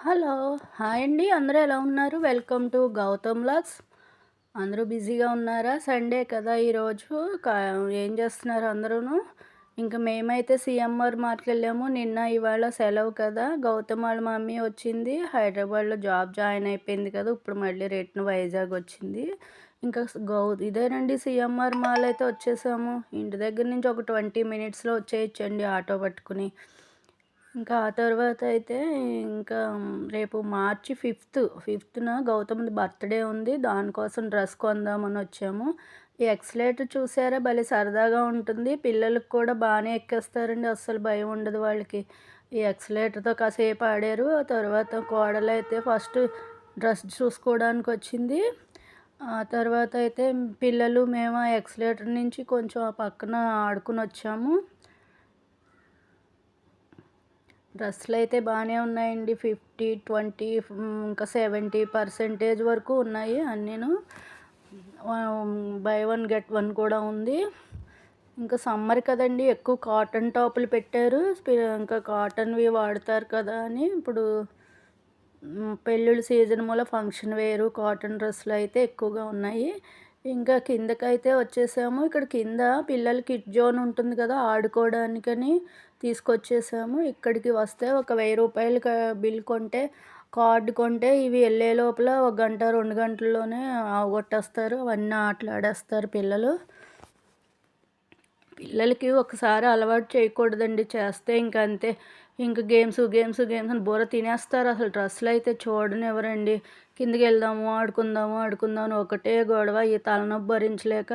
Hello! Hi అండి. అందరూ ఎలా ఉన్నారు? Welcome to Gautam vlogs. అందరూ బిజీగా ఉన్నారా? సండే కదా ఈరోజు. కా ఏం చేస్తున్నారు అందరూను? ఇంక మేమైతే సీఎంఆర్ మార్ట్‌కెళ్ళాము. నిన్న, ఇవాళ సెలవు కదా! గౌతమ్ వాళ్ళ మమ్మీ వచ్చింది. హైదరాబాద్‌లో జాబ్ జాయిన్ అయిపోయింది కదా! ఇప్పుడు మళ్ళీ రిటర్న్ వైజాగ్ వచ్చింది. ఇంకా ఇదేనండి సీఎంఆర్ మాల్ అయితే వచ్చేసాము. ఇంటి దగ్గర నుంచి ఒక 20 మినిట్స్‌లో వచ్చేయొచ్చండి ఆటో పట్టుకుని. ఇంకా ఆ తర్వాత అయితే ఇంకా రేపు మార్చి 5న గౌతమ్‌ది బర్త్‌డే ఉంది. దానికోసం డ్రెస్ కొందామని వచ్చాము. ఈ ఎక్సలేటర్ చూసారా భలే సరదాగా ఉంటుంది. పిల్లలకి కూడా బాగానే ఎక్కేస్తారండి. అస్సలు భయం ఉండదు వాళ్ళకి. ఈ ఎక్సలేటర్‌తో కాసేపు ఆడారు. ఆ తర్వాత కోడలైతే ఫస్ట్ డ్రెస్ చూసుకోవడానికి వచ్చింది. ఆ తర్వాత అయితే పిల్లలు మేము ఆ ఎక్సలేటర్ నుంచి కొంచెం ఆ పక్కన ఆడుకొని వచ్చాము. డ్రెస్సులయితే బాగానే ఉన్నాయండి. 50, 20 ఇంకా 70% వరకు ఉన్నాయి అన్నీను. బై వన్ గెట్ వన్ కూడా ఉంది. ఇంకా సమ్మర్ కదండీ! ఎక్కువ కాటన్ టాపులు పెట్టారు. ఇంకా కాటన్‌వి వాడతారు కదా అని ఇప్పుడు పెళ్ళిళ్ళ సీజన్ మూల ఫంక్షన్ వేరు కాటన్ డ్రెస్సులయితే ఎక్కువగా ఉన్నాయి. ఇంకా కిందకైతే వచ్చేసాము. ఇక్కడ కింద పిల్లల కిడ్ జోన్ ఉంటుంది కదా! ఆడుకోవడానికని తీసుకొచ్చేసాము. ఇక్కడికి వస్తే ఒక రూ. 1000 బిల్ కొంటే, కార్డ్ కొంటే ఇవి ఎళ్ళే లోపల 1 గంట, 2 గంటల్లోనే అవగొట్టేస్తారు. అవన్నీ ఆటలాడేస్తారు పిల్లలు. పిల్లలకి ఒకసారి అలవాటు చేయకూడదండి. చేస్తే ఇంక అంతే. ఇంక గేమ్స్ అని బుర్ర తినేస్తారు. అసలు డ్రెస్సులయితే చూడనివ్వరండి. కిందకెళ్దాము, ఆడుకుందాము అని ఒకటే గొడవ. ఈ తలనొప్పి భరించలేక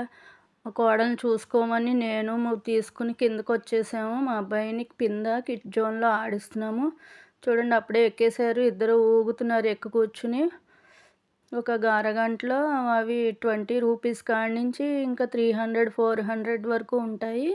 మా కోడల్ని చూసుకోమని నేను తీసుకుని కిందకొచ్చేసాము. మా అబ్బాయిని కింద కిడ్ జోన్‌లో ఆడిస్తున్నాము. చూడండి అప్పుడే ఎక్కేసారు. ఇద్దరు ఊగుతున్నారు ఎక్కి కూర్చుని. ఒక అరగంటలో అవి రూ. 20 కాడ నుంచి ఇంకా 300, 400 వరకు ఉంటాయి.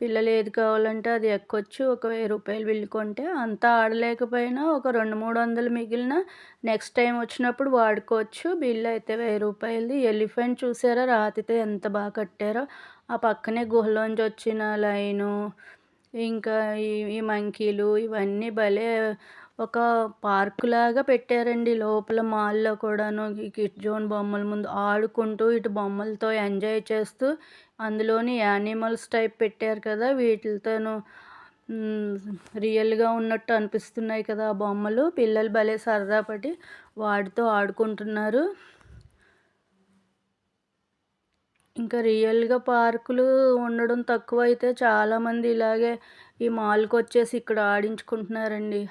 పిల్లలు ఏది కావాలంటే అది ఎక్కొచ్చు. ఒక రూ. 1000 బిల్ కొంటే అంతా ఆడలేకపోయినా ఒక 200, 300 మిగిలిన నెక్స్ట్ టైం వచ్చినప్పుడు వాడుకోవచ్చు. బిల్ అయితే రూ. 1000. ఎలిఫెంట్ చూసారా రాతితో ఎంత బాగా కట్టారో. ఆ పక్కనే గుహలోంచి వచ్చిన లైను, ఇంకా ఈ మంకీలు ఇవన్నీ భలే ఒక పార్కులాగా పెట్టారండి లోపల మాల్‌లో కూడాను. ఈ కిడ్ జోన్ బొమ్మల ముందు ఆడుకుంటూ, ఇటు బొమ్మలతో ఎంజాయ్ చేస్తూ, అందులోని యానిమల్స్ టైప్ పెట్టారు కదా! వీటిలతోను హ్మ్. రియల్‌గా ఉన్నట్టు అనిపిస్తున్నాయి కదా! ఆ బొమ్మలు. పిల్లలు భలే సరదా పడి వాటితో ఆడుకుంటున్నారు. ఇంకా రియల్‌గా పార్కులు ఉండడం తక్కువైతే చాలామంది ఇలాగే ఈ మాల్‌కొచ్చేసి ఇక్కడ ఆడించుకుంటున్నారండి.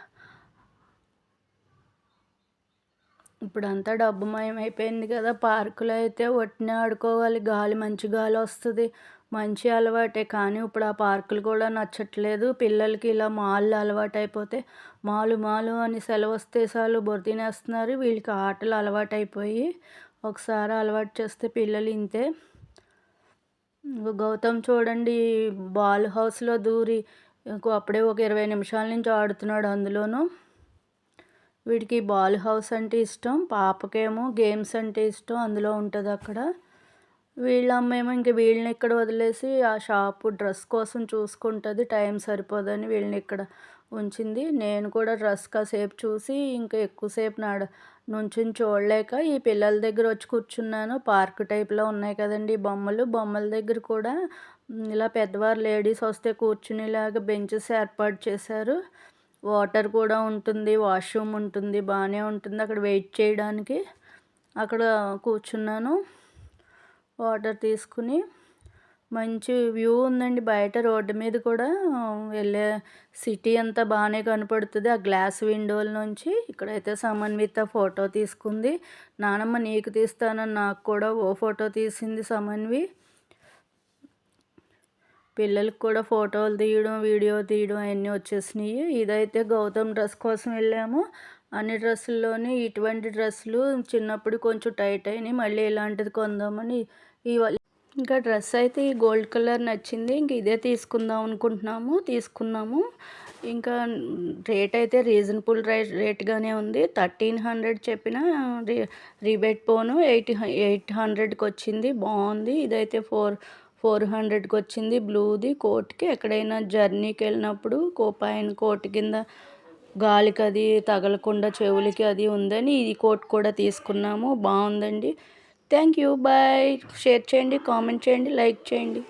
ఇప్పుడంతా డబ్బుమయమైపోయింది కదా! పార్కులో అయితే ఒట్టినే ఆడుకోవాలి. మంచి గాలొస్తది. మంచి అలవాటే. కానీ ఇప్పుడు ఆ పార్కులు కూడా నచ్చట్లేదు. పిల్లలకి ఇలా మాల్లు అలవాటైపోతే మాలు అని సెలవొస్తే చాలు బుర్ర తినేస్తున్నారు. వీళ్ళకి ఆటలు అలవాటైపోయి ఒకసారి అలవాటు చేస్తే పిల్లలు ఇంతే. గౌతమ్ చూడండి బాల్ హౌస్‌లో దూరి అప్పుడే ఒక 20 నిమిషాల నుంచి ఆడుతున్నాడు అందులోనూ. వీడికి బాల్ హౌస్ అంటే ఇష్టం. పాపకేమో గేమ్స్ అంటే ఇష్టం. అందులో ఉంటదక్కడ. వీళ్ళ అమ్మేమో ఇంక వీళ్ళని ఇక్కడ వదిలేసి ఆ షాపు డ్రెస్ కోసం చూసుకుంటది. టైం సరిపోదని వీళ్ళని ఇక్కడ ఉంచింది. నేను కూడా డ్రెస్ కాసేపు చూసి ఇంకా ఎక్కువసేపు నుంచొని చూడలేక ఈ పిల్లల దగ్గర వచ్చి కూర్చున్నాను. పార్క్ టైప్‌లో ఉన్నాయి కదండీ బొమ్మలు. బొమ్మల దగ్గర కూడా ఇలా పెద్దవారు లేడీస్ వస్తే కూర్చునేలాగా బెంచెస్ ఏర్పాటు చేశారు. వాటర్ కూడా ఉంటుంది. వాష్‌రూమ్ ఉంటుంది. బానే ఉంటుంది. అక్కడ వెయిట్ చేయడానికి. అక్కడ కూర్చున్నాను. వాటర్ తీసుకుని. మంచి వ్యూ ఉందండి. బయట రోడ్డు మీద కూడా వెళ్ళే సిటీ అంతా బానే కనపడుతది. ఆ గ్లాస్ విండోల నుంచి. ఇక్కడైతే సమన్విత ఫోటో తీసుకుంది. నానమ్మ నీకు తీస్తానని నాకు కూడా ఓ ఫోటో తీసింది సమన్వి. పిల్లలకి కూడా ఫోటోలు తీయడం, వీడియో తీయడం అయన్నీ వచ్చేసినాయి. ఇదైతే గౌతమ్ డ్రెస్ కోసం వెళ్ళాము. అన్ని డ్రెస్సుల్లోని ఇటువంటి డ్రెస్సులు చిన్నప్పుడు కొంచెం టైట్ అయినాయి. మళ్ళీ ఇలాంటిది కొందామని ఇంకా డ్రెస్ అయితే ఈ గోల్డ్ కలర్ నచ్చింది. ఇంక ఇదే తీసుకుందాం అనుకుంటున్నాము. తీసుకున్నాము. ఇంకా రేట్ అయితే రీజనబుల్ రేట్‌గానే ఉంది. 1300 చెప్పిన రీబేట్ పోను 800కి వచ్చింది. బాగుంది. ఇదైతే 400కి వచ్చింది. బ్లూది కోట్‌కి ఎక్కడైనా జర్నీకి వెళ్ళినప్పుడు పైన కోట్ కింద గాలికి అది తగలకుండా చెవులకి అది ఉందని ఈ కోట్ కూడా తీసుకున్నాము. బాగుందండి. Thank you. బాయ్. షేర్ చేయండి, కామెంట్ చేయండి, లైక్ చేయండి.